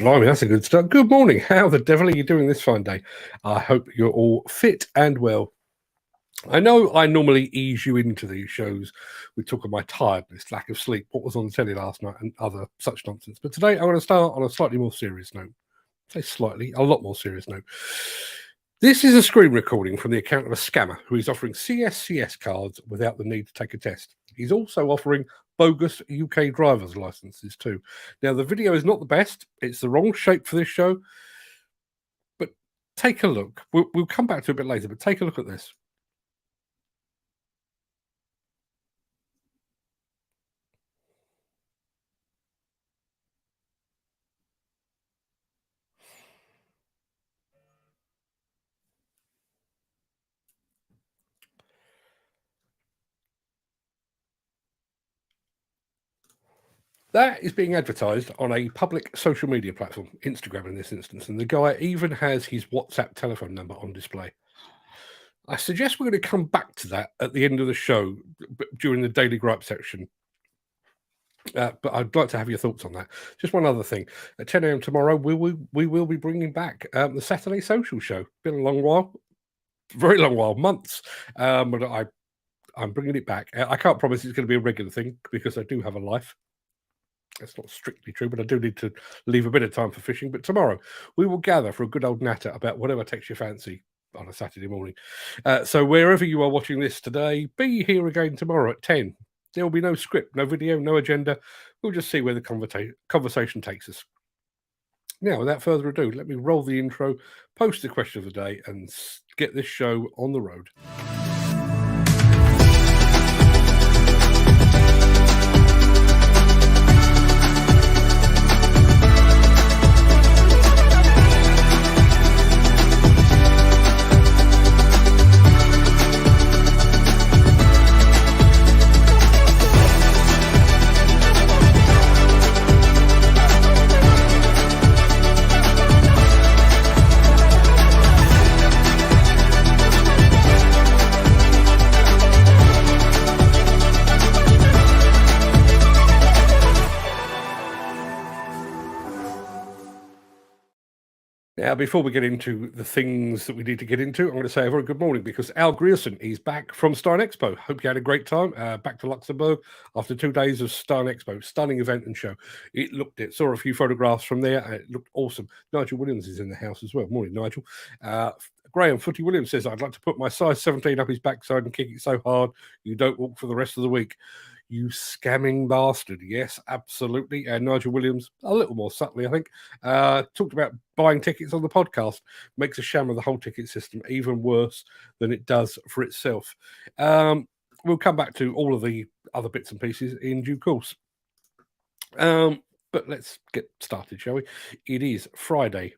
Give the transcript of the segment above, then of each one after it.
Blimey, that's a good start. Good morning. How the devil are you doing this fine day? I hope you're all fit and well. I know I normally ease you into these shows with talk of my tiredness, lack of sleep, what was on the telly last night, and other such nonsense. But today I want to start on a slightly more serious note. Say slightly, a lot more serious note. This is a screen recording from the account of a scammer who is offering CSCS cards without the need to take a test. He's also offering bogus UK driver's licenses too. Now, the video is not the best. It's the wrong shape for this show. But take a look. We'll come back to it a bit later, but take a look at this. That is being advertised on a public social media platform, Instagram in this instance, and the guy even has his WhatsApp telephone number on display. I suggest we're going to come back to that at the end of the show during the Daily Gripe section. But I'd like to have your thoughts on that. Just one other thing. At 10 a.m. tomorrow, we will be bringing back the Saturday Social Show. Been a long while, very long while, months. But I'm bringing it back. I can't promise it's going to be a regular thing because I do have a life. That's not strictly true, but I do need to leave a bit of time for fishing. But tomorrow, we will gather for a good old natter about whatever takes your fancy on a Saturday morning. So wherever you are watching this today, be here again tomorrow at 10. There will be no script, no video, no agenda. We'll just see where the conversation takes us. Now, without further ado, let me roll the intro, post the question of the day, and get this show on the road. Now, before we get into the things that we need to get into, I'm going to say a very good morning because Al Grierson is back from Stein Expo. Hope you had a great time. Back to Luxembourg after 2 days of Stein Expo. Stunning event and show. Saw a few photographs from there. It looked awesome. Nigel Williams is in the house as well. Morning, Nigel. Graham Footy Williams says, I'd like to put my size 17 up his backside and kick it so hard you don't walk for the rest of the week. You scamming bastard. Yes, absolutely. And Nigel Williams, a little more subtly, I think, talked about buying tickets on the podcast. Makes a sham of the whole ticket system even worse than it does for itself. We'll come back to all of the other bits and pieces in due course. But let's get started, shall we? It is Friday.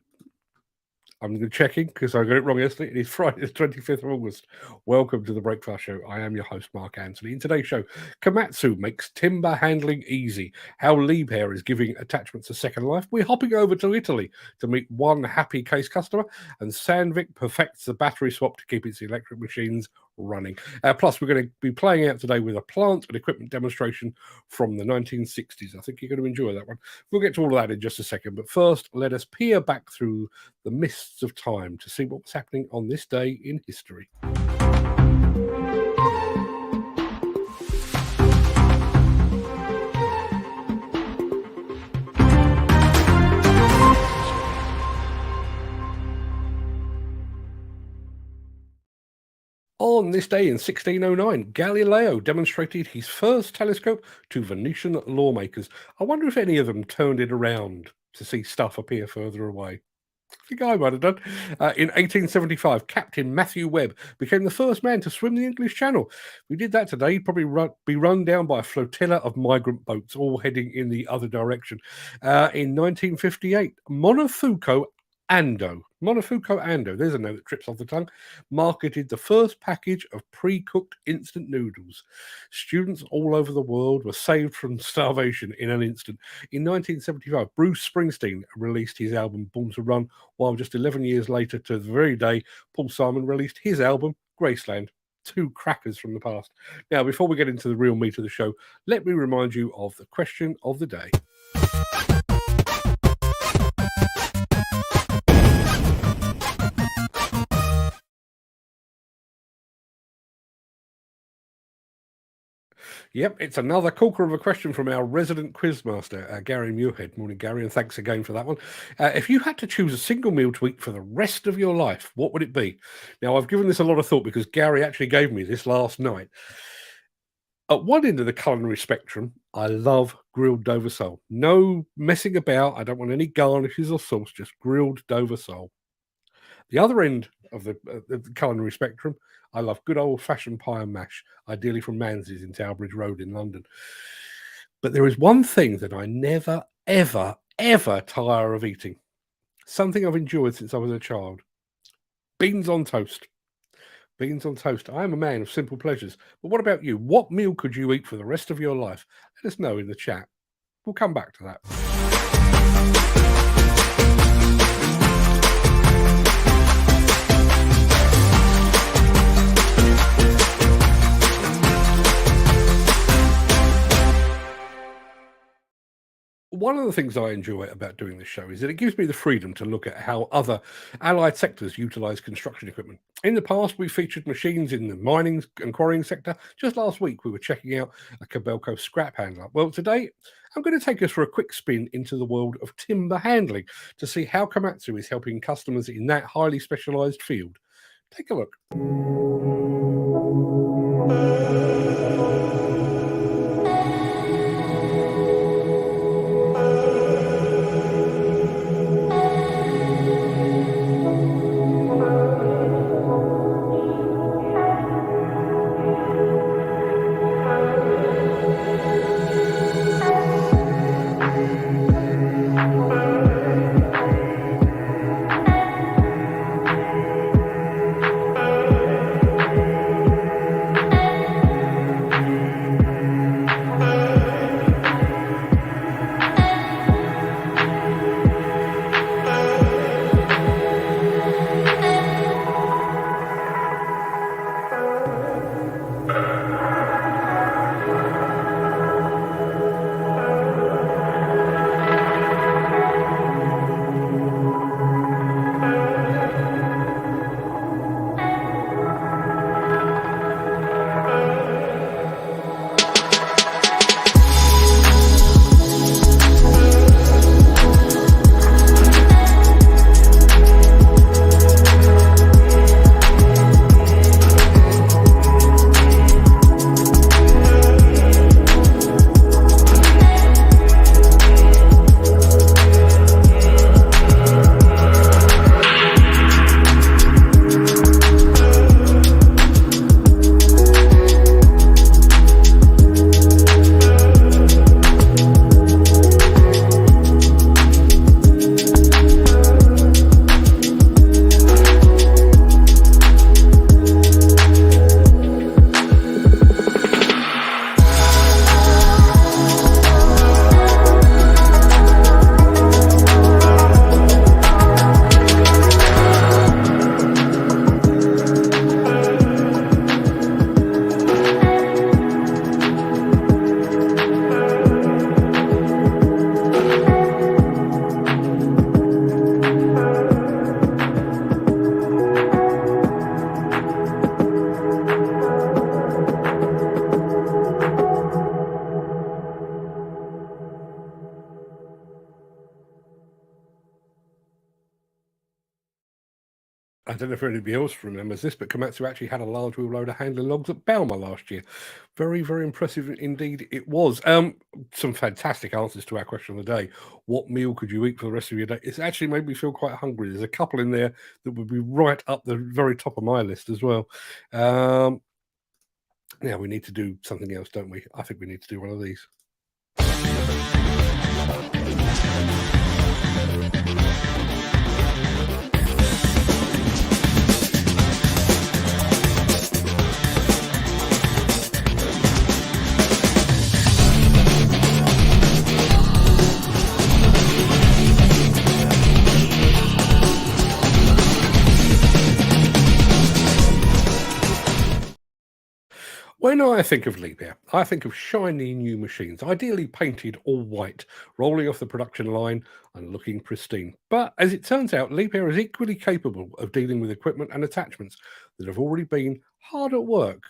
I'm checking because I got it wrong yesterday. It is Friday, the 25th of August. Welcome to the Breakfast Show. I am your host, Mark Anthony. In today's show, Komatsu makes timber handling easy. How Liebherr is giving attachments a second life. We're hopping over to Italy to meet one happy case customer. And Sandvik perfects the battery swap to keep its electric machines running. Plus, we're going to be playing out today with a plant and equipment demonstration from the 1960s. I think you're going to enjoy that one. We'll get to all of that in just a second. But first, let us peer back through the mists of time to see what was happening on this day in history. On this day in 1609, Galileo demonstrated his first telescope to Venetian lawmakers. I wonder if any of them turned it around to see stuff appear further away. I think I might have done. In 1875, Captain Matthew Webb became the first man to swim the English Channel. If we did that today, he'd probably be run down by a flotilla of migrant boats, all heading in the other direction. In 1958, Monofuku Ando, there's a note that trips off the tongue, marketed the first package of pre-cooked instant noodles. Students all over the world were saved from starvation in an instant. In 1975, Bruce Springsteen released his album Born to Run, while just 11 years later to the very day, Paul Simon released his album Graceland. Two crackers from the past. Now, before we get into the real meat of the show, let me remind you of the question of the day. Yep, it's another corker of a question from our resident quizmaster, Gary Muirhead. Morning, Gary, and thanks again for that one. If you had to choose a single meal to eat for the rest of your life, what would it be? Now, I've given this a lot of thought because Gary actually gave me this last night. At one end of the culinary spectrum, I love grilled Dover sole. No messing about. I don't want any garnishes or sauce, just grilled Dover sole. The other end of the culinary spectrum, I love good old-fashioned pie and mash, ideally from Manze's in Towerbridge Road in London. But there is one thing that I never, ever, ever tire of eating. Something I've enjoyed since I was a child. Beans on toast. Beans on toast. I am a man of simple pleasures. But what about you? What meal could you eat for the rest of your life? Let us know in the chat. We'll come back to that. One of the things I enjoy about doing this show is that it gives me the freedom to look at how other allied sectors utilize construction equipment. In the past, we featured machines in the mining and quarrying sector. Just last week, we were checking out a Kobelco scrap handler. Well, today, I'm going to take us for a quick spin into the world of timber handling to see how Komatsu is helping customers in that highly specialized field. Take a look. I don't know if anybody else remembers this, but Komatsu actually had a large wheel load of handling logs at Balmer last year. Very, very impressive indeed it was. Some fantastic answers to our question of the day. What meal could you eat for the rest of your day? It's actually made me feel quite hungry. There's a couple in there that would be right up the very top of my list as well. Now we need to do something else, don't we? I think we need to do one of these. When I think of Liebherr, I think of shiny new machines, ideally painted all white, rolling off the production line and looking pristine. But as it turns out, Liebherr is equally capable of dealing with equipment and attachments that have already been hard at work.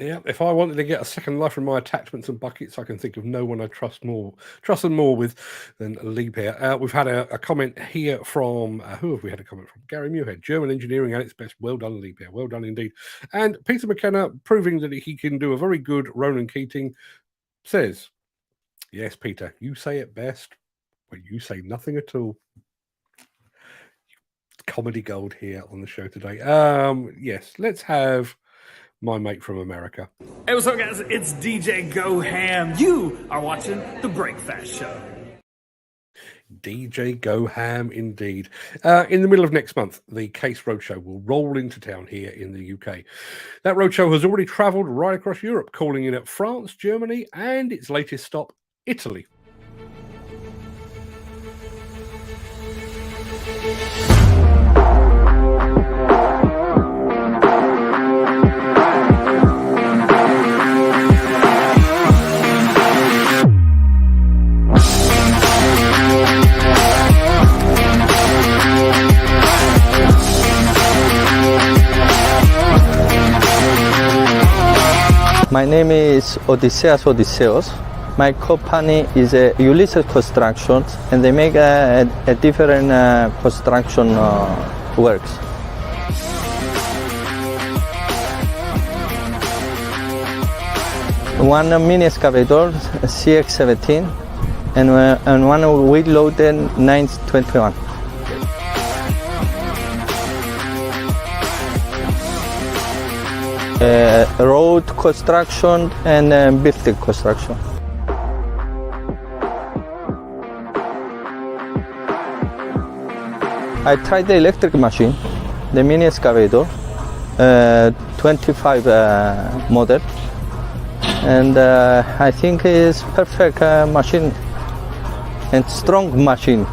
Yeah, if I wanted to get a second life from my attachments and buckets, I can think of no one I trust them more with than Liebherr. We've had a comment here from who have we had a comment from? Gary Muirhead, German engineering at its best. Well done, Liebherr. Well done indeed. And Peter McKenna, proving that he can do a very good Ronan Keating, says, "Yes, Peter, you say it best, but you say nothing at all." Comedy gold here on the show today. Yes, let's have my mate from America. Hey, what's up, guys? It's DJ Go Ham. You are watching The Breakfast Show. DJ Go Ham, indeed. In the middle of next month, the Case Roadshow will roll into town here in the UK. That roadshow has already travelled right across Europe, calling in at France, Germany, and its latest stop, Italy. My name is Odysseus. My company is Ulysses Construction, and they make a different construction works. One mini excavator, CX-17, and one wheel loader, 921. Road construction and building construction. I tried the electric machine, the mini excavator, 25 model, and I think it's perfect machine and strong machine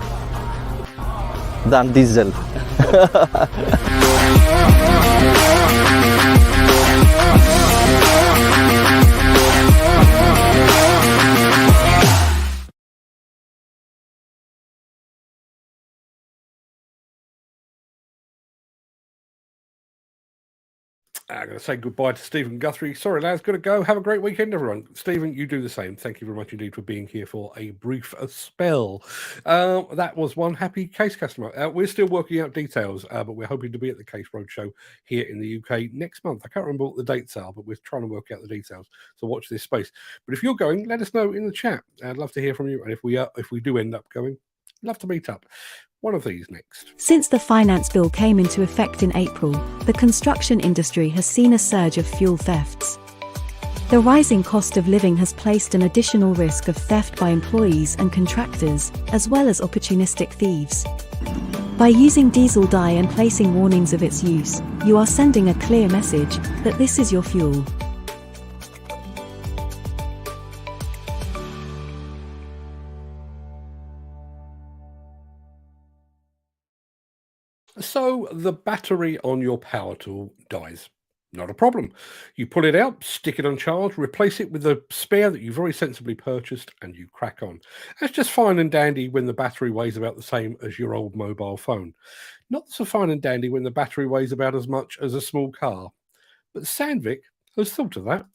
than diesel. I'm going to say goodbye to Stephen Guthrie. Sorry, lads, got to go. Have a great weekend, everyone. Stephen, you do the same. Thank you very much indeed for being here for a brief spell. That was one happy Case customer. We're still working out details, but we're hoping to be at the Case Roadshow here in the UK next month. I can't remember what the dates are, but we're trying to work out the details. So watch this space. But if you're going, let us know in the chat. I'd love to hear from you. And if we do end up going, love to meet up. One of these next. Since the finance bill came into effect in April, the construction industry has seen a surge of fuel thefts. The rising cost of living has placed an additional risk of theft by employees and contractors, as well as opportunistic thieves. By using diesel dye and placing warnings of its use, you are sending a clear message that this is your fuel. So the battery on your power tool dies. Not a problem. You pull it out, stick it on charge, replace it with a spare that you very sensibly purchased, and you crack on. That's just fine and dandy when the battery weighs about the same as your old mobile phone. Not so fine and dandy when the battery weighs about as much as a small car. But Sandvik has thought of that.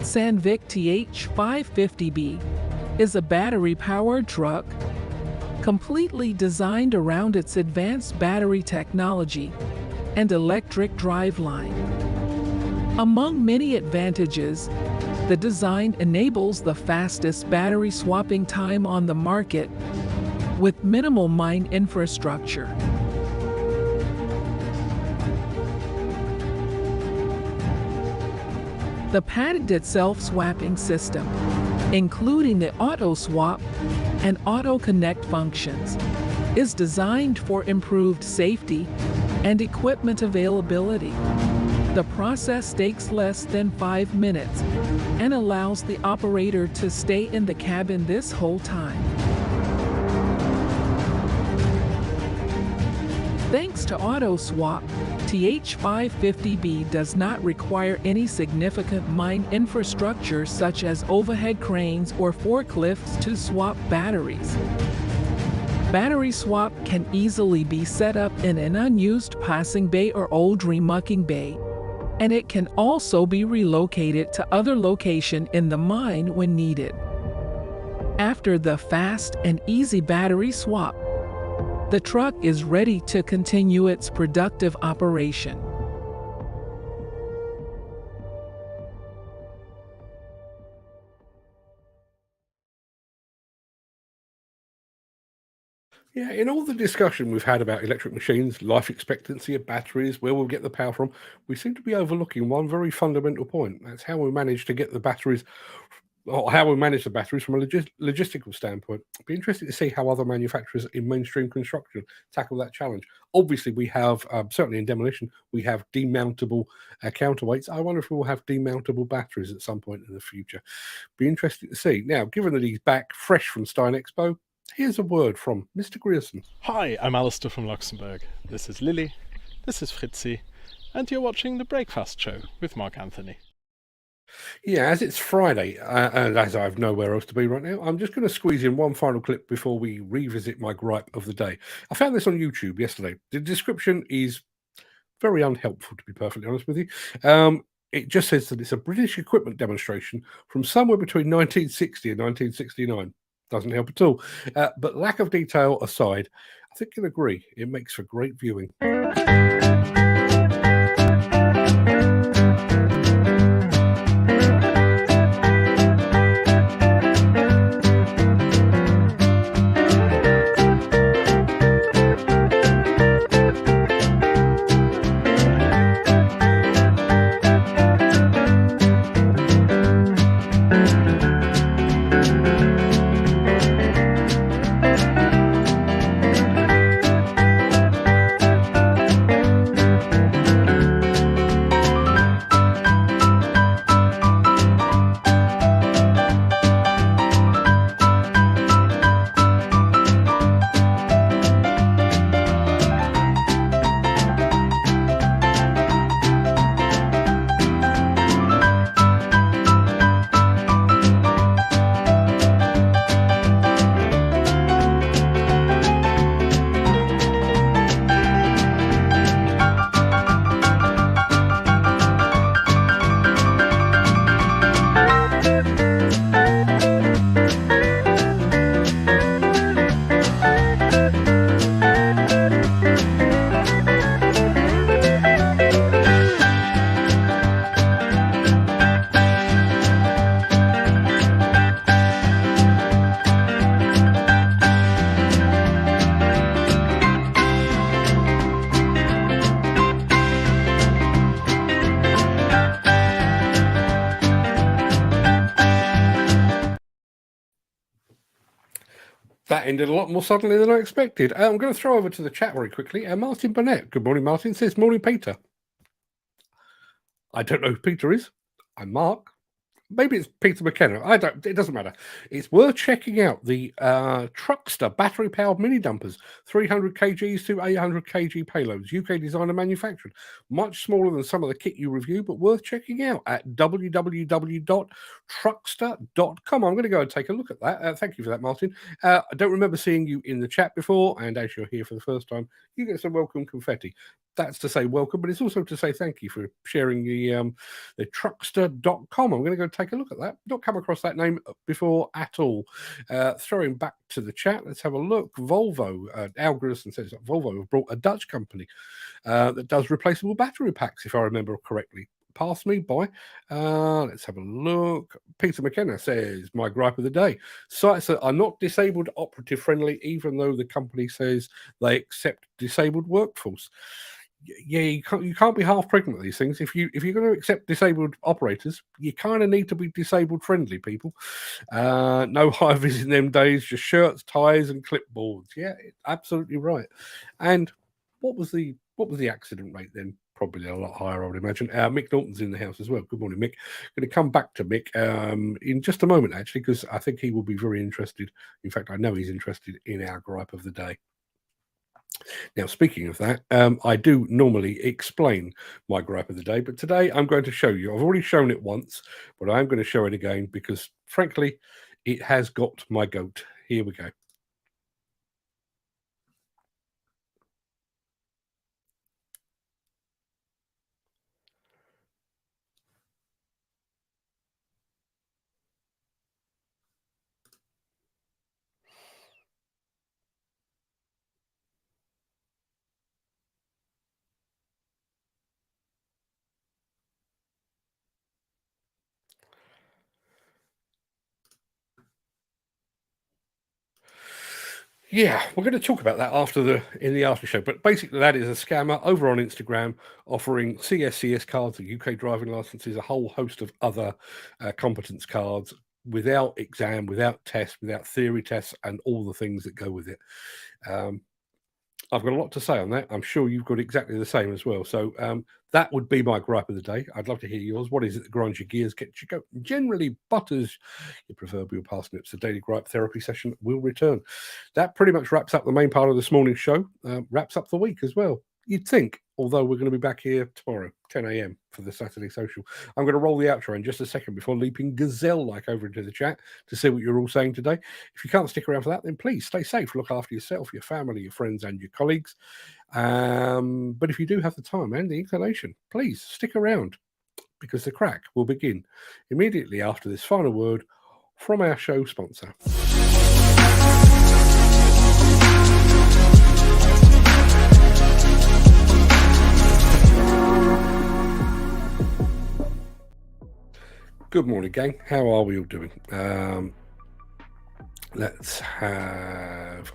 Sandvik TH550B is a battery-powered truck completely designed around its advanced battery technology and electric driveline. Among many advantages, the design enables the fastest battery swapping time on the market with minimal mine infrastructure. The patented self-swapping system, including the auto swap and auto connect functions, is designed for improved safety and equipment availability. The process takes less than 5 minutes and allows the operator to stay in the cabin this whole time. Thanks to Auto Swap, TH550B does not require any significant mine infrastructure such as overhead cranes or forklifts to swap batteries. Battery swap can easily be set up in an unused passing bay or old remucking bay, and it can also be relocated to other location in the mine when needed. After the fast and easy battery swap, the truck is ready to continue its productive operation. Yeah, in all the discussion we've had about electric machines, life expectancy of batteries, where we'll get the power from, we seem to be overlooking one very fundamental point. That's how we manage to get the batteries, or how we manage the batteries from a logistical standpoint. It'd be interesting to see how other manufacturers in mainstream construction tackle that challenge. Obviously, we have, certainly in demolition, we have demountable counterweights. I wonder if we'll have demountable batteries at some point in the future. Be interesting to see. Now, given that he's back fresh from Stein Expo, here's a word from Mr. Grierson. Hi, I'm Alistair from Luxembourg. This is Lily, this is Fritzi, and you're watching the Breakfast Show with Mark Anthony. Yeah, as it's Friday, and as I have nowhere else to be right now, I'm just going to squeeze in one final clip before we revisit my gripe of the day. I found this on YouTube yesterday. The description is very unhelpful, to be perfectly honest with you. It just says that it's a British equipment demonstration from somewhere between 1960 and 1969. Doesn't help at all. But lack of detail aside, I think you'll agree it makes for great viewing. That ended a lot more suddenly than I expected. I'm going to throw over to the chat very quickly. Martin Burnett, good morning, Martin, says, morning, Peter. I don't know who Peter is. I'm Mark. Maybe it's Peter McKenna. It doesn't matter. It's worth checking out the Truckster battery-powered mini dumpers, 300 kgs to 800 kg payloads, UK design and manufactured. Much smaller than some of the kit you review, but worth checking out at www.truckster.com. I'm going to go and take a look at that. Thank you for that, Martin. I don't remember seeing you in the chat before, and as you're here for the first time, you get some welcome confetti. That's to say welcome, but it's also to say thank you for sharing the truckster.com. I'm going to go take a look at that. Not come across that name before at all. Throwing back to the chat, let's have a look. Volvo, Al Grierson says that Volvo have brought a Dutch company that does replaceable battery packs, if I remember correctly. Pass me by. Let's have a look. Peter McKenna says, my gripe of the day. Sites that are not disabled operative friendly, even though the company says they accept disabled workforce. Yeah, you can't be half pregnant with these things. If you're going to accept disabled operators, you kind of need to be disabled friendly, people. No high vis in them days, just shirts, ties, and clipboards. Yeah, absolutely right. And what was the accident rate then? Probably a lot higher, I would imagine. Mick Norton's in the house as well. Good morning, Mick. Going to come back to Mick in just a moment, actually, because I think he will be very interested. In fact, I know he's interested in our gripe of the day. Now, speaking of that, I do normally explain my gripe of the day, but today I'm going to show you. I've already shown it once, but I'm going to show it again because, frankly, it has got my goat. Here we go. Yeah, we're going to talk about that in the after show. But basically, that is a scammer over on Instagram offering CSCS cards, UK driving licenses, a whole host of other competence cards without exam, without test, without theory tests, and all the things that go with it. I've got a lot to say on that. I'm sure you've got exactly the same as well. So that would be my gripe of the day. I'd love to hear yours. What is it that grinds your gears, gets you go, generally butters your proverbial parsnips? The daily gripe therapy session will return. That pretty much wraps up the main part of this morning's show. Wraps up the week as well. You'd think, although we're going to be back here tomorrow, 10 a.m. for the Saturday Social. I'm going to roll the outro in just a second before leaping gazelle-like over into the chat to see what you're all saying today. If you can't stick around for that, then please stay safe. Look after yourself, your family, your friends, and your colleagues. But if you do have the time and the inclination, please stick around because the crack will begin immediately after this final word from our show sponsor. Good morning, gang. How are we all doing? Let's have...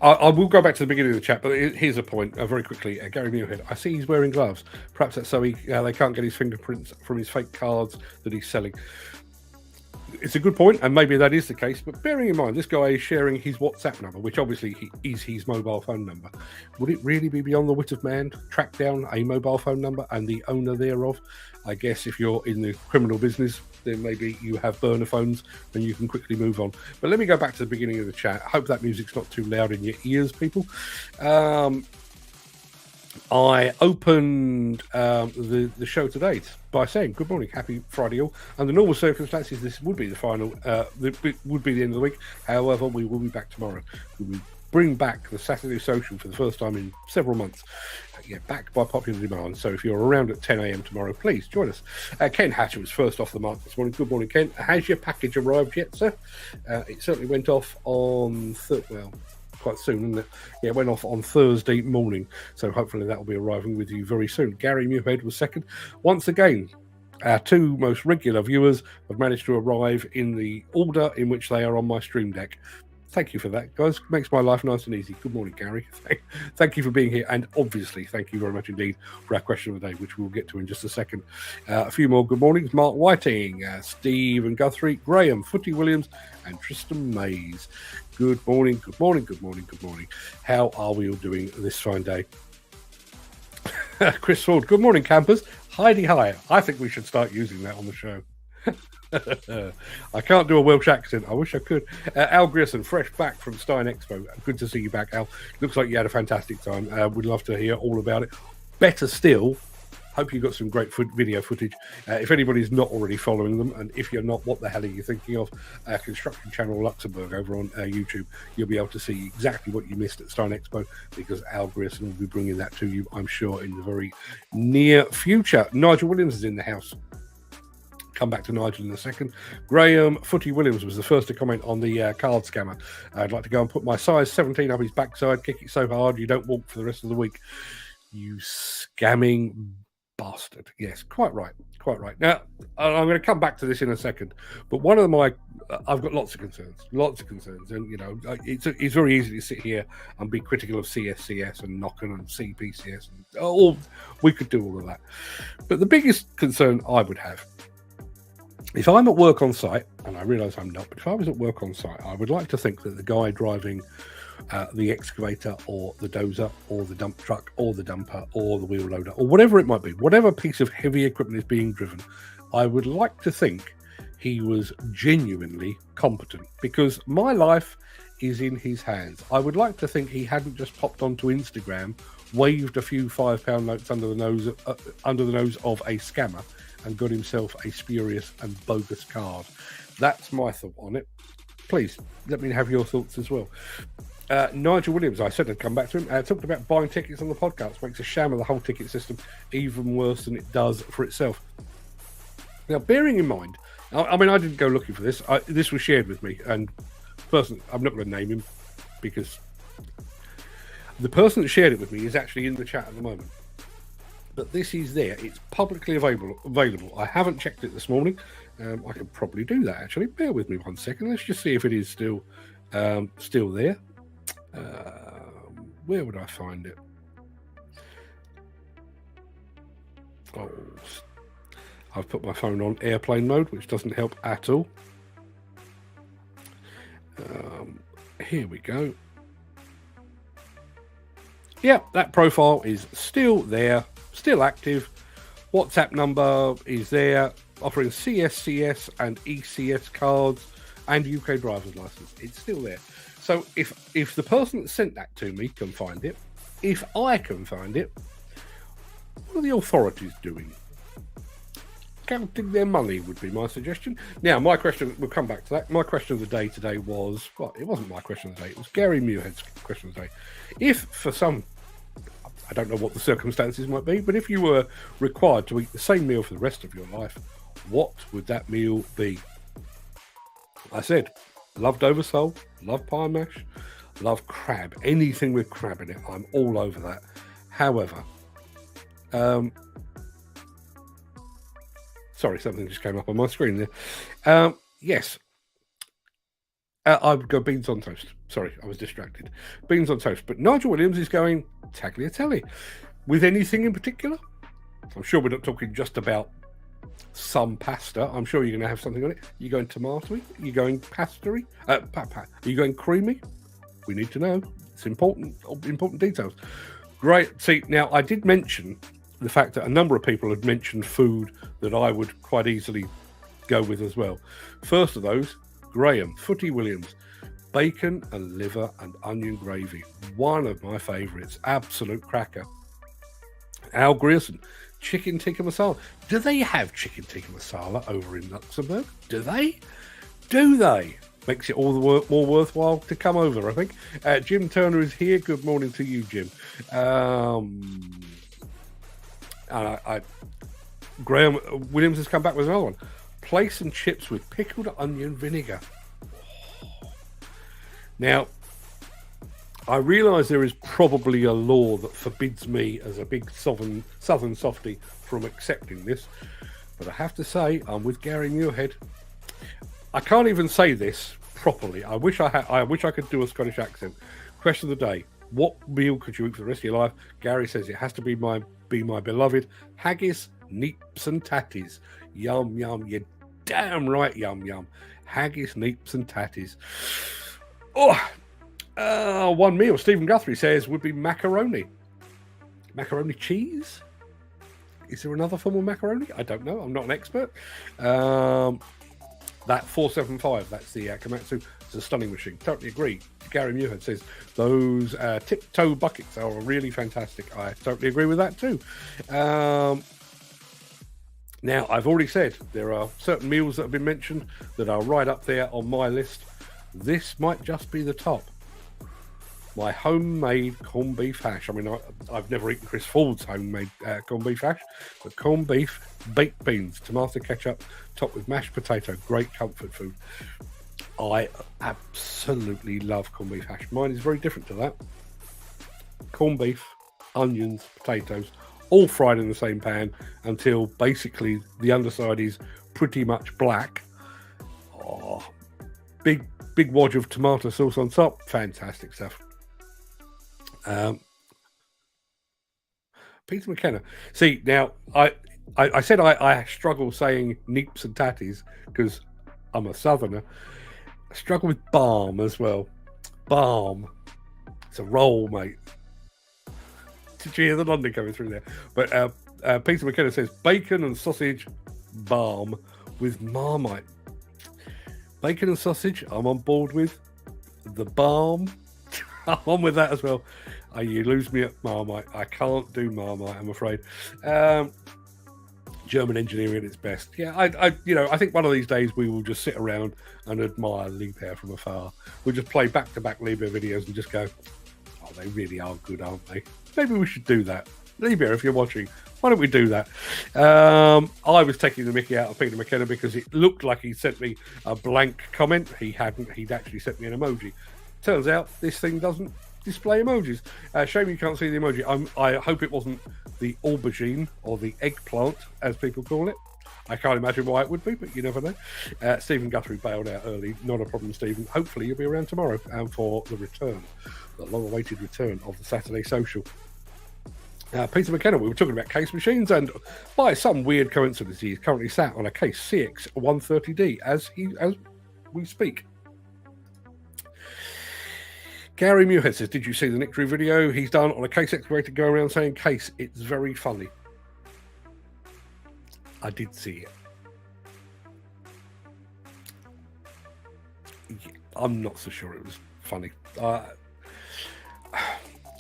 I will go back to the beginning of the chat, but here's a point very quickly. Gary Muirhead, I see he's wearing gloves. Perhaps that's so they can't get his fingerprints from his fake cards that he's selling. It's a good point, and maybe that is the case, but bearing in mind this guy is sharing his WhatsApp number, which obviously is his mobile phone number. Would it really be beyond the wit of man to track down a mobile phone number and the owner thereof? I guess if you're in the criminal business, then maybe you have burner phones and you can quickly move on. But let me go back to the beginning of the chat. I hope that music's not too loud in your ears, people. I opened the show today by saying good morning, happy Friday all. Under normal circumstances, this would be the final, would be the end of the week. However, we will be back tomorrow. We will bring back the Saturday Social for the first time in several months. Back by popular demand. So if you're around at 10 a.m. tomorrow, please join us. Ken Hatcher was first off the mark this morning. Good morning, Ken. Has your package arrived yet, sir? It certainly went off on quite soon, isn't it? Yeah, it went off on Thursday morning, so hopefully that will be arriving with you very soon. Gary Muirhead was second. Once again, our two most regular viewers have managed to arrive in the order in which they are on my stream deck. Thank you for that, guys. Makes my life nice and easy. Good morning, Gary. Thank you for being here, and obviously thank you very much indeed for our question of the day, which we'll get to in just a second. A few more good mornings. Mark Whiting, Stephen Guthrie, Graham, Footy Williams, and Tristan Mays. Good morning, good morning, good morning, good morning. How are we all doing this fine day? Chris Ford, good morning, campers. Heidi hi. I think we should start using that on the show. I can't do a Welsh accent. I wish I could. Al Grierson, fresh back from Stein Expo. Good to see you back, Al. Looks like you had a fantastic time. We'd love to hear all about it. Better still, hope you got some great video footage. If anybody's not already following them, and if you're not, what the hell are you thinking of? Construction Channel Luxembourg over on YouTube. You'll be able to see exactly what you missed at Stein Expo because Al Grierson will be bringing that to you, I'm sure, in the very near future. Nigel Williams is in the house. Come back to Nigel in a second. Graham Footy Williams was the first to comment on the card scammer. I'd like to go and put my size 17 up his backside, kick it so hard you don't walk for the rest of the week. You scamming bastard. Yes, quite right. Quite right. Now, I'm going to come back to this in a second, but one of I've got lots of concerns, and, you know, it's very easy to sit here and be critical of CSCS and knocking on CPCS, and we could do all of that. But the biggest concern I would have, if I'm at work on site, and I realise I'm not, but if I was at work on site, I would like to think that the guy driving the excavator or the dozer or the dump truck or the dumper or the wheel loader or whatever it might be, whatever piece of heavy equipment is being driven, I would like to think he was genuinely competent, because my life is in his hands. I would like to think he hadn't just popped onto Instagram, waved a few £5 notes under the nose of a scammer, and got himself a spurious and bogus card. That's my thought on it. Please let me have your thoughts as well. Nigel Williams, I said I'd come back to him, talked about buying tickets on the podcast. Makes a sham of the whole ticket system even worse than it does for itself. Now, bearing in mind, I mean, I didn't go looking for this. This was shared with me, and person, I'm not going to name him because the person that shared it with me is actually in the chat at the moment. But this is there. It's publicly available. I haven't checked it this morning. I can probably do that, actually. Bear with me 1 second. Let's just see if it is still there. Where would I find it? Oh, I've put my phone on airplane mode, which doesn't help at all. Here we go. Yeah, that profile is still there, still active. WhatsApp number is there, offering CSCS and ECS cards and UK driver's license. It's still there. So if the person that sent that to me can find it, if I can find it, what are the authorities doing? Counting their money would be my suggestion. Now, my question, we'll come back to that. My question of the day today was, well, it wasn't my question of the day, it was Gary Muirhead's question of the day. If for some, I don't know what the circumstances might be, but if you were required to eat the same meal for the rest of your life, what would that meal be? I said, love Dover sole, love pie mash, love crab. Anything with crab in it, I'm all over that. However, sorry, something just came up on my screen there. Yes, I would go beans on toast. Sorry, I was distracted. Beans on toast. But Nigel Williams is going tagliatelle. With anything in particular? I'm sure we're not talking just about some pasta. I'm sure you're going to have something on it. You're going tomatoey? You're going pastery? Are you going creamy? We need to know. It's important details. Great. See, now I did mention the fact that a number of people had mentioned food that I would quite easily go with as well. First of those, Graham, Footy Williams, bacon and liver and onion gravy. One of my favourites, absolute cracker. Al Grierson, chicken tikka masala. Do they have chicken tikka masala over in Luxembourg? Do they? Do they? Makes it all the more worthwhile to come over, I think. Jim Turner is here. Good morning to you, Jim. Graham Williams has come back with another one. Plaice and chips with pickled onion vinegar. Now, I realise there is probably a law that forbids me as a big southern softie from accepting this, but I have to say I'm with Gary Muirhead. I can't even say this properly. I wish I could do a Scottish accent. Question of the day: what meal could you eat for the rest of your life? Gary says it has to be my beloved haggis, neeps and tatties. Yum yum. You're damn right. Yum yum. Haggis, neeps and tatties. One meal, Stephen Guthrie says, would be macaroni. Macaroni cheese? Is there another form of macaroni? I don't know. I'm not an expert. That 475, that's the Komatsu. It's a stunning machine. Totally agree. Gary Muirhead says those tip-toe buckets are really fantastic. I totally agree with that too. Now, I've already said there are certain meals that have been mentioned that are right up there on my list. This might just be the top. My homemade corned beef hash. I mean, I've never eaten Chris Ford's homemade corned beef hash, but corned beef, baked beans, tomato ketchup, topped with mashed potato, great comfort food. I absolutely love corned beef hash. Mine is very different to that. Corned beef, onions, potatoes, all fried in the same pan until basically the underside is pretty much black. Oh, big wodge of tomato sauce on top. Fantastic stuff. Peter McKenna. See, now I said I struggle saying neeps and tatties because I'm a southerner. I struggle with balm as well. Balm. It's a roll, mate. Did you hear the London coming through there? But Peter McKenna says bacon and sausage balm with Marmite. Bacon and sausage, I'm on board with. The balm, I'm on with that as well. You lose me at Marmite. I can't do Marmite, I'm afraid. German engineering at its best. Yeah, I think one of these days we will just sit around and admire Liebherr from afar. We'll just play back-to-back Liebherr videos and just go, oh, they really are good, aren't they? Maybe we should do that. Liebherr, if you're watching, why don't we do that? I was taking the mickey out of Peter McKenna because it looked like he sent me a blank comment. He hadn't. He'd actually sent me an emoji. Turns out this thing doesn't display emojis. Shame you can't see the emoji. I hope it wasn't the aubergine or the eggplant, as people call it. I can't imagine why it would be, but you never know. Stephen Guthrie bailed out early. Not a problem, Stephen. Hopefully you'll be around tomorrow for the return, the long-awaited return of the Saturday Social. Peter McKenna, we were talking about case machines, and by some weird coincidence, he is currently sat on a case CX130D as we speak. Gary Muirhead says, did you see the Nick Drew video he's done on a case excavator going around saying case? It's very funny. I did see it. I'm not so sure it was funny.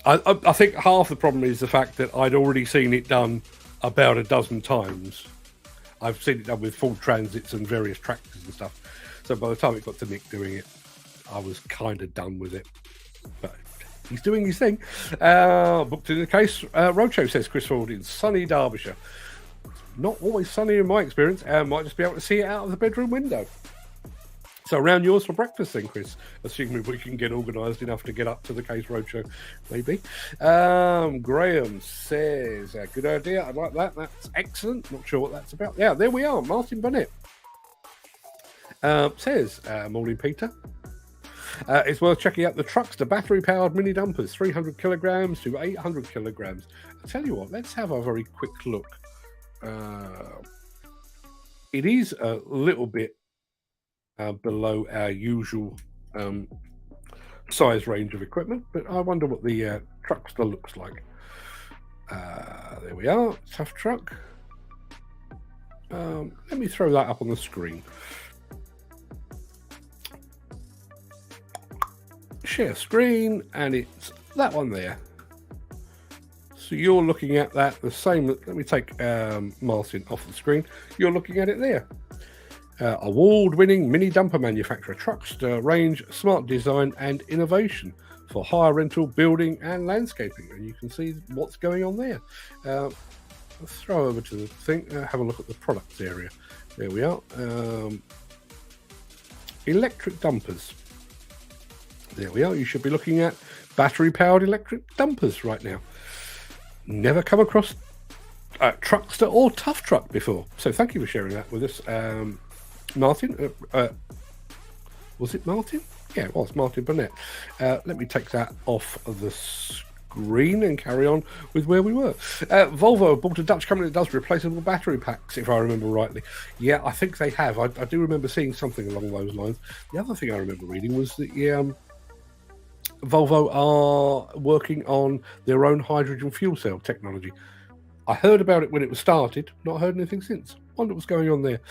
I think half the problem is the fact that I'd already seen it done about a dozen times. I've seen it done with full transits and various tractors and stuff. So by the time it got to Nick doing it, I was kind of done with it. But he's doing his thing. Booked in the case. Roadshow says Chris Ford in sunny Derbyshire. Not always sunny in my experience. Might just be able to see it out of the bedroom window. So around yours for breakfast then, Chris, assuming we can get organised enough to get up to the Case Roadshow, maybe. Graham says, good idea, I like that, that's excellent, not sure what that's about. Yeah, there we are, Martin Burnett says, morning Peter. It's worth checking out the Truckster battery-powered mini dumpers, 300 kilograms to 800 kilograms. I'll tell you what, let's have a very quick look. It is a little bit below our usual size range of equipment, but I wonder what the Truckster looks like. There we are, tough truck. Let me throw that up on the screen. Share screen, and it's that one there. So you're looking at that the same. Let me take Martin off the screen. You're looking at it there. Award-winning mini dumper manufacturer, Truckster range, smart design and innovation for hire rental, building and landscaping. And you can see what's going on there. Let's throw over to the thing, have a look at the products area. There we are. Electric dumpers. There we are. You should be looking at battery-powered electric dumpers right now. Never come across Truckster or Tough Truck before. So thank you for sharing that with us. Martin, was it Martin? Yeah, it was Martin Burnett. Let me take that off of the screen and carry on with where we were. Volvo bought a Dutch company that does replaceable battery packs, if I remember rightly. Yeah, I think they have. I do remember seeing something along those lines. The other thing I remember reading was that Volvo are working on their own hydrogen fuel cell technology. I heard about it when it was started, not heard anything since. Wonder what's going on there.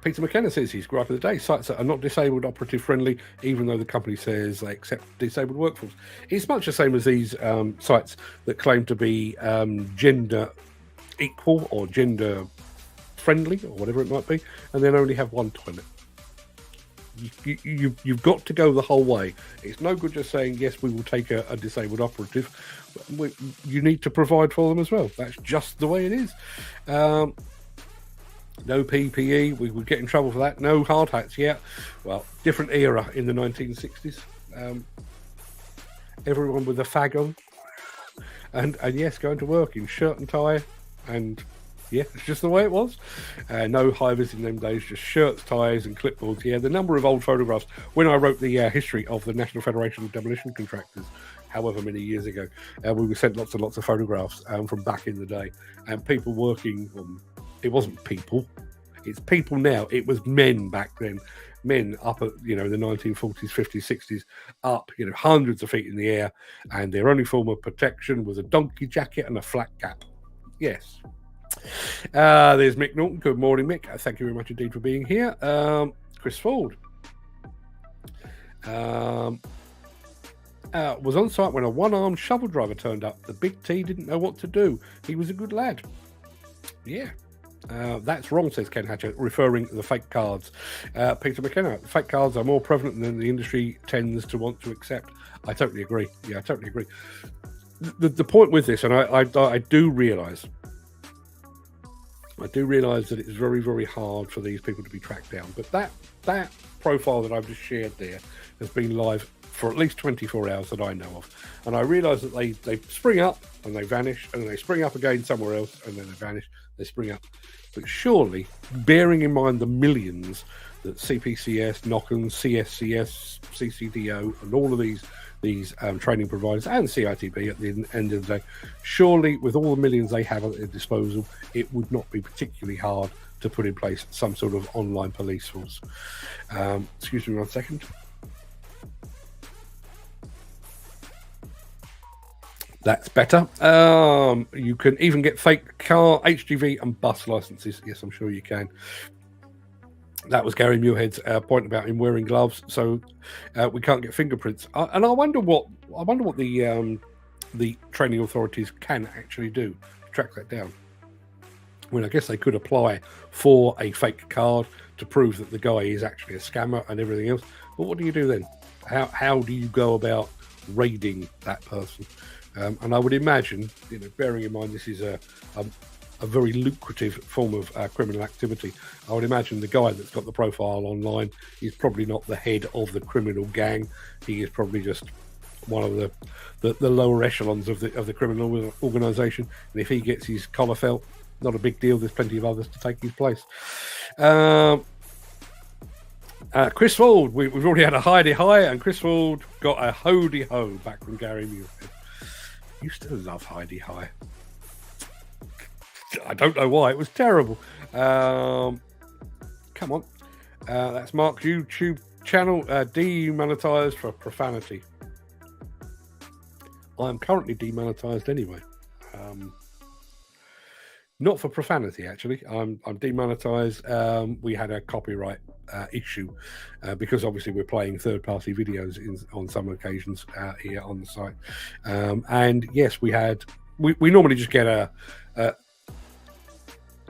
Peter McKenna says he's gripe of the day. Sites that are not disabled operative friendly, even though the company says they accept disabled workforce. It's much the same as these sites that claim to be gender equal or gender friendly or whatever it might be, and then only have one toilet. You've got to go the whole way. It's no good just saying, yes, we will take a disabled operative. You need to provide for them as well. That's just the way it is. No PPE, we would get in trouble for that. No hard hats yet. Well, different era in the 1960s. Everyone with a fag on. And yes, going to work in shirt and tie. And yeah, it's just the way it was. No high-vis in them days, just shirts, ties and clipboards. Yeah, the number of old photographs. When I wrote the history of the National Federation of Demolition Contractors, however many years ago, we were sent lots and lots of photographs from back in the day. And people working on... It wasn't people. It's people now. It was men back then. Men up at, the 1940s, 50s, 60s, up, hundreds of feet in the air. And their only form of protection was a donkey jacket and a flat cap. Yes. There's Mick Norton. Good morning, Mick. Thank you very much indeed for being here. Chris Ford was on site when a one-armed shovel driver turned up. The big T didn't know what to do. He was a good lad. Yeah. That's wrong, says Ken Hatcher, referring to the fake cards. Peter McKenna, fake cards are more prevalent than the industry tends to want to accept. I totally agree. Yeah, I totally agree. The point with this, and I do realise that it's very, very hard for these people to be tracked down. But that profile that I've just shared there has been live for at least 24 hours that I know of. And I realise that they spring up and they vanish, and then they spring up again somewhere else, and then they vanish, they spring up. But surely, bearing in mind the millions that CPCS, Nocken, CSCS, CCDO, and all of these training providers and CITB at the end of the day, surely with all the millions they have at their disposal, it would not be particularly hard to put in place some sort of online police force. Excuse me 1 second. That's better. You can even get fake car, HGV and bus licenses. Yes, I'm sure you can. That was Gary Muirhead's point about him wearing gloves, so we can't get fingerprints. And I wonder what the training authorities can actually do to track that down. Well, I guess they could apply for a fake card to prove that the guy is actually a scammer and everything else. But what do you do then? How do you go about raiding that person? And I would imagine, bearing in mind this is a very lucrative form of criminal activity, I would imagine the guy that's got the profile online is probably not the head of the criminal gang. He is probably just one of the lower echelons of the criminal organisation. And if he gets his collar felt, not a big deal. There's plenty of others to take his place. Chris Ford, we've already had a hidey hi, and Chris Ford got a hoody ho back from Gary Muirhead. Used to love hidey hi. I don't know why. It was terrible. Come on. That's Mark's YouTube channel, demonetized for profanity. I'm currently demonetized anyway. Not for profanity, actually. I'm demonetized. We had a copyright issue because obviously we're playing third-party videos on some occasions here on the site. And yes, we normally just get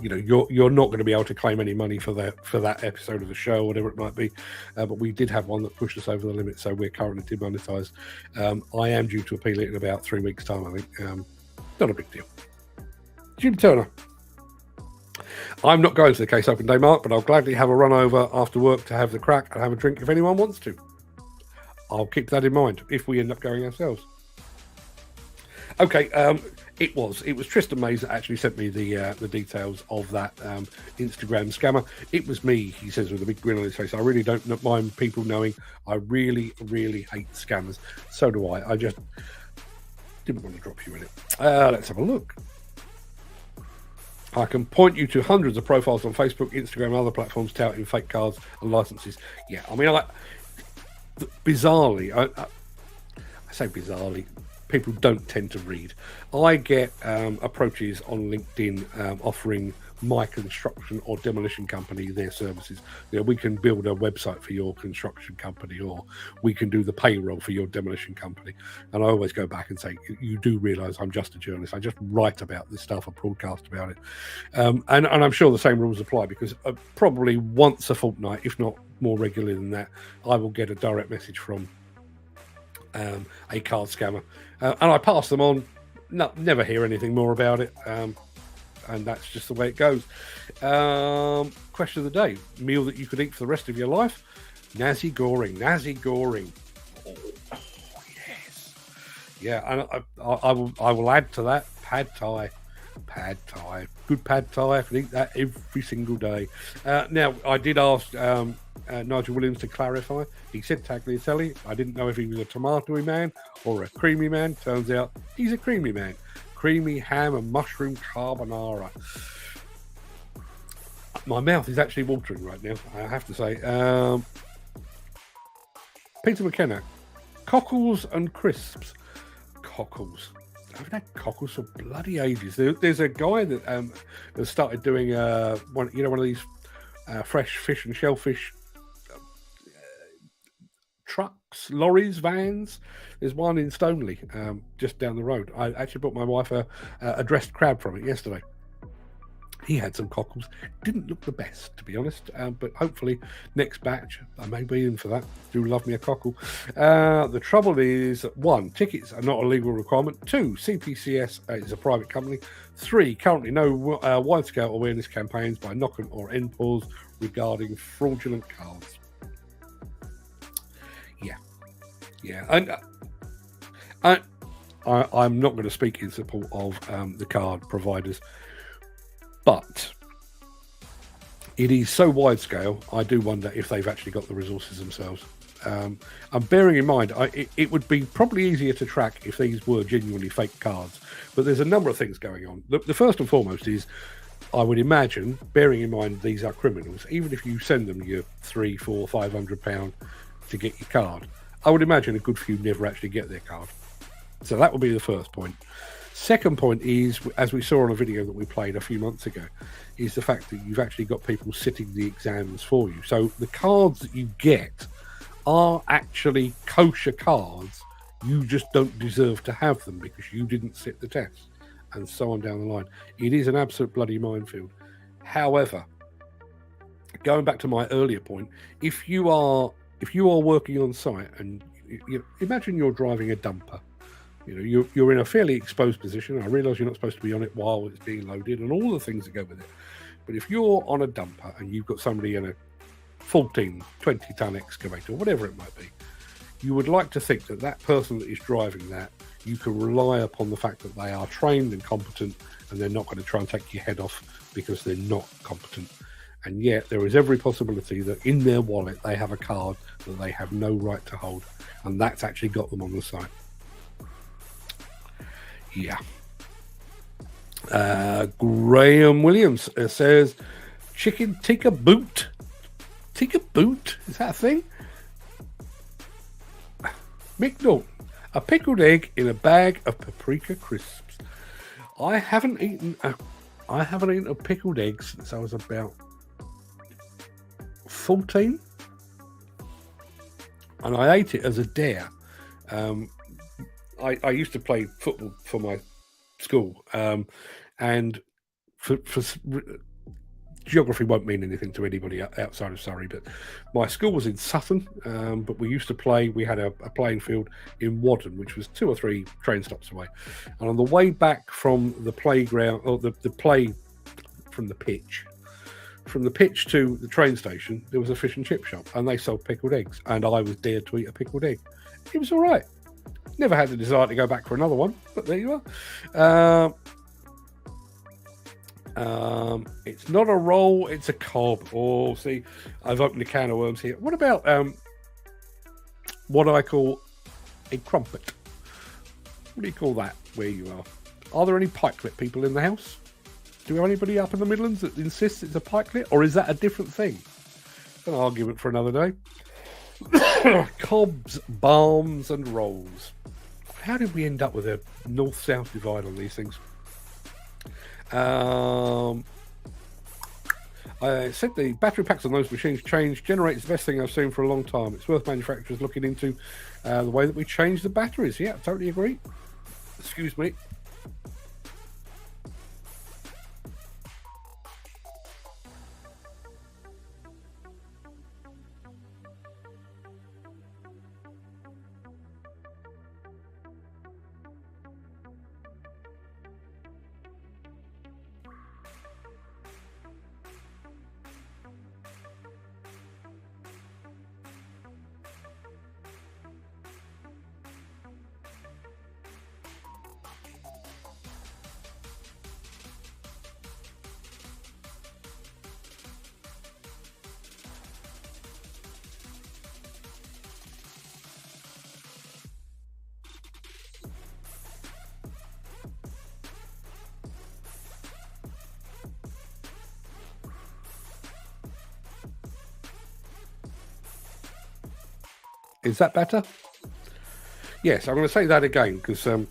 you're not going to be able to claim any money for that episode of the show, whatever it might be. But we did have one that pushed us over the limit, so we're currently demonetized. I am due to appeal it in about 3 weeks' time, I think. Not a big deal. Jim Turner. I'm not going to the Case Open Day, Mark, but I'll gladly have a run over after work to have the crack and have a drink if anyone wants to. I'll keep that in mind if we end up going ourselves. Okay, it was Tristan Mays that actually sent me the details of that Instagram scammer. It was me, he says with a big grin on his face. I really don't mind people knowing. I really, really hate scammers. So do I. I just didn't want to drop you in it. Let's have a look. I can point you to hundreds of profiles on Facebook, Instagram, and other platforms touting fake cards and licenses. Yeah, I mean, bizarrely, I say bizarrely, people don't tend to read. I get approaches on LinkedIn offering my construction or demolition company their services. We can build a website for your construction company, or we can do the payroll for your demolition company. And I always go back and say, you do realise I'm just a journalist. I just write about this stuff, I broadcast about it. And I'm sure the same rules apply, because probably once a fortnight, if not more regularly than that, I will get a direct message from a card scammer. And I pass them on, never hear anything more about it. And that's just the way it goes. Question of the day: meal that you could eat for the rest of your life? Nazi Goring. Oh, yes. Yeah, and I will add to that pad thai. Good pad thai. I can eat that every single day. Now, I did ask Nigel Williams to clarify. He said tagliatelle. I didn't know if he was a tomatoey man or a creamy man. Turns out he's a creamy man. Creamy ham and mushroom carbonara. My mouth is actually watering right now, I have to say. Peter McKenna. Cockles and crisps. Cockles. I haven't had cockles for bloody ages. There's a guy that has started doing one of these fresh fish and shellfish trucks, lorries, vans. There's one in Stoneleigh, just down the road. I actually bought my wife a dressed crab from it yesterday. He had some cockles. Didn't look the best, to be honest, but hopefully next batch I may be in for that. Do love me a cockle. The trouble is, 1, tickets are not a legal requirement. 2, CPCS is a private company. 3, currently no wide-scale awareness campaigns by Nocken or NPAWS regarding fraudulent cards. Yeah, and I'm not going to speak in support of the card providers, but it is so wide scale. I do wonder if they've actually got the resources themselves. And bearing in mind, it would be probably easier to track if these were genuinely fake cards. But there's a number of things going on. The first and foremost is, I would imagine, bearing in mind these are criminals, even if you send them your £300, £400, £500 to get your card, I would imagine a good few never actually get their card. So that would be the first point. Second point is, as we saw on a video that we played a few months ago, is the fact that you've actually got people sitting the exams for you. So the cards that you get are actually kosher cards. You just don't deserve to have them because you didn't sit the test, and so on down the line. It is an absolute bloody minefield. However, going back to my earlier point, if you are working on site and imagine you're driving a dumper, you're in a fairly exposed position. I realise you're not supposed to be on it while it's being loaded and all the things that go with it. But if you're on a dumper and you've got somebody in a 14, 20-ton excavator, whatever it might be, you would like to think that that person that is driving that, you can rely upon the fact that they are trained and competent, and they're not going to try and take your head off because they're not competent. And yet there is every possibility that in their wallet they have a card that they have no right to hold, and that's actually got them on the site. Yeah. Graham Williams says, chicken tikka boot. Tikka boot? Is that a thing? Mick Norton, a pickled egg in a bag of paprika crisps. I haven't eaten a pickled egg since I was about 14, and I ate it as a dare. I used to play football for my school, and for geography won't mean anything to anybody outside of Surrey, but my school was in Sutton, but we used to play, we had a playing field in Wadden, which was 2 or 3 train stops away. And on the way back from the playground, or the play from the pitch to the train station, there was a fish and chip shop, and they sold pickled eggs, and I was dared to eat a pickled egg. It was all right. Never had the desire to go back for another one, but there you are. It's not a roll, it's a cob. Oh, see, I've opened a can of worms here. What about what I call a crumpet? What do you call that where you are? Are there any pikelet people in the house? Do we have anybody up in the Midlands that insists it's a pikelet, or is that a different thing? An argument for another day. Cobs, balms, and rolls. How did we end up with a north-south divide on these things? I said the battery packs on those machines generates the best thing I've seen for a long time. It's worth manufacturers looking into the way that we change the batteries. Yeah, totally agree. Excuse me. Is that better? Yes, I'm going to say that again because the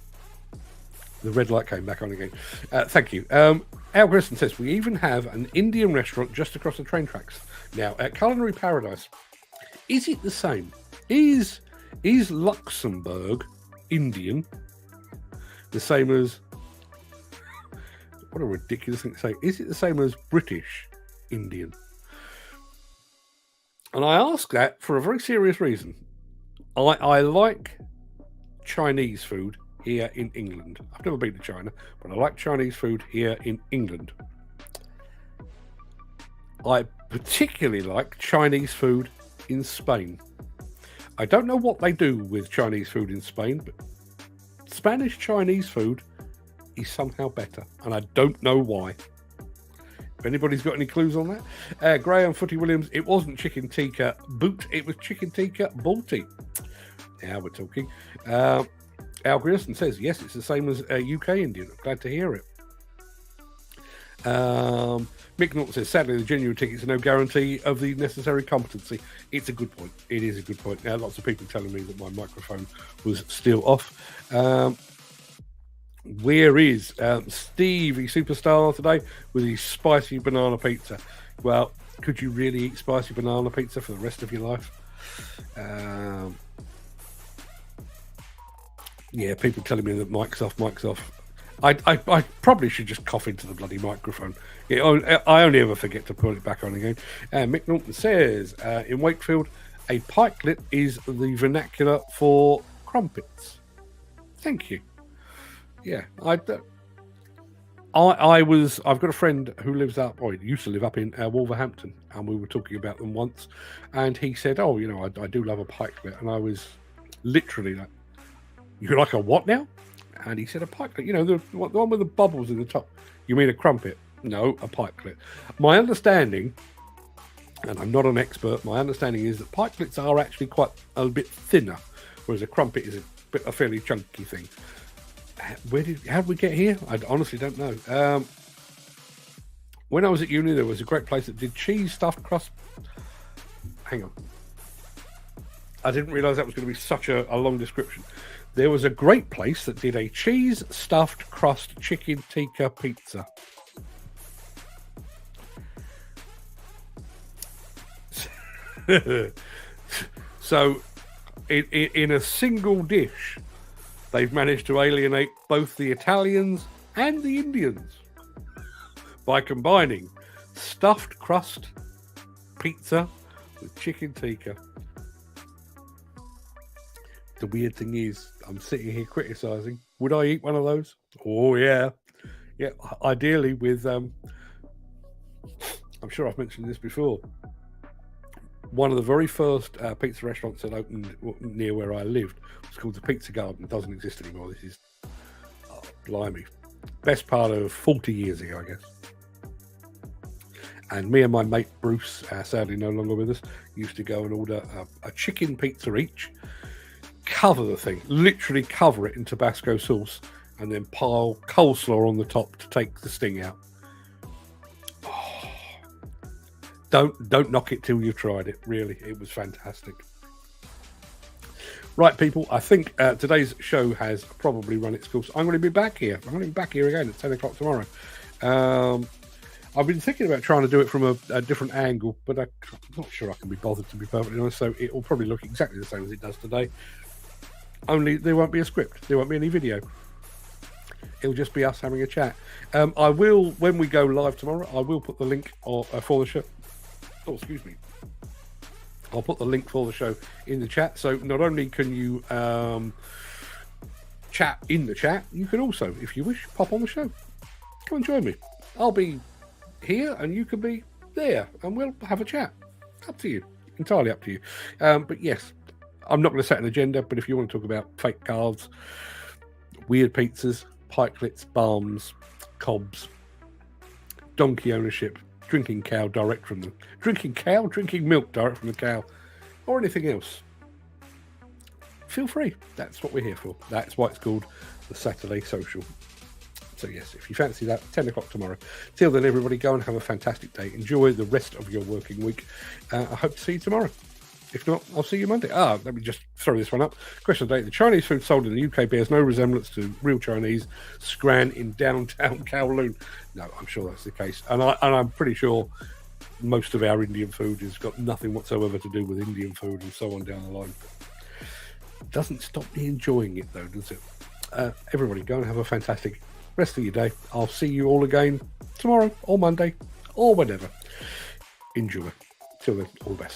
red light came back on again. Thank you. Al Grisson says, we even have an Indian restaurant just across the train tracks. Now, at Culinary Paradise, is it the same? Is Luxembourg Indian the same as... What a ridiculous thing to say. Is it the same as British Indian? And I ask that for a very serious reason. I like Chinese food here in England. I've never been to China, but I like Chinese food here in England. I particularly like Chinese food in Spain. I don't know what they do with Chinese food in Spain, but Spanish Chinese food is somehow better, and I don't know why. If anybody's got any clues on that, Graham Footy Williams, it wasn't chicken tikka boot, it was chicken tikka balti. Now we're talking. Al Grierson says, yes, it's the same as UK Indian. Glad to hear it. Mick Norton says, sadly, the genuine tickets are no guarantee of the necessary competency. It's a good point. It is a good point. Now, lots of people telling me that my microphone was still off. Where is Steve, the superstar today, with his spicy banana pizza? Well, could you really eat spicy banana pizza for the rest of your life? Yeah, people telling me that mic's off. I probably should just cough into the bloody microphone. I only ever forget to put it back on again. Mick Norton says, in Wakefield, a pikelet is the vernacular for crumpets. Thank you. Yeah, I've got a friend who lives up, or used to live up in Wolverhampton, and we were talking about them once, and he said, oh, you know, I do love a pikelet, and I was literally like, you like a what now? And he said, a pikelet, you know, the one with the bubbles in the top. You mean a crumpet? No, a pikelet. My understanding, and I'm not an expert, my understanding is that pikelets are actually quite a bit thinner, whereas a crumpet is a fairly chunky thing. How did we get here? I honestly don't know. When I was at uni, there was a great place that did cheese stuffed crust. Hang on. I didn't realise that was going to be such a long description. There was a great place that did a cheese stuffed crust chicken tikka pizza. So, in a single dish, they've managed to alienate both the Italians and the Indians by combining stuffed crust pizza with chicken tikka. The weird thing is, I'm sitting here criticising. Would I eat one of those? Oh, yeah. Yeah, ideally with, I'm sure I've mentioned this before. One of the very first pizza restaurants that opened near where I lived was called the Pizza Garden. It doesn't exist anymore. This is, blimey, best part of 40 years ago, I guess. And me and my mate Bruce, sadly no longer with us, used to go and order a chicken pizza each, cover the thing, literally cover it in Tabasco sauce, and then pile coleslaw on the top to take the sting out. Oh, don't knock it till you've tried it. Really, it was fantastic. Right, people, I think today's show has probably run its course. I'm going to be back here. I'm going to be back here again at 10 o'clock tomorrow. I've been thinking about trying to do it from a different angle, but I'm not sure I can be bothered, to be perfectly honest. So it will probably look exactly the same as it does today. Only there won't be a script. There won't be any video. It'll just be us having a chat. I will, when we go live tomorrow, I will put the link for the show. Oh, excuse me. I'll put the link for the show in the chat. So not only can you chat in the chat, you can also, if you wish, pop on the show. Come and join me. I'll be here and you can be there and we'll have a chat. Up to you. Entirely up to you. But yes, I'm not going to set an agenda, but if you want to talk about fake cards, weird pizzas, pikelets, balms, cobs, donkey ownership, drinking milk direct from the cow, or anything else, feel free. That's what we're here for. That's why it's called the Saturday Social. So yes, if you fancy that, 10 o'clock tomorrow. Till then, everybody, go and have a fantastic day. Enjoy the rest of your working week. I hope to see you tomorrow. If not, I'll see you Monday. Let me just throw this one up. Question of the day. The Chinese food sold in the UK bears no resemblance to real Chinese Scran in downtown Kowloon. No, I'm sure that's the case. And I'm pretty sure most of our Indian food has got nothing whatsoever to do with Indian food and so on down the line. It doesn't stop me enjoying it, though, does it? Everybody, go and have a fantastic rest of your day. I'll see you all again tomorrow or Monday or whenever. Enjoy. Till then, all the best.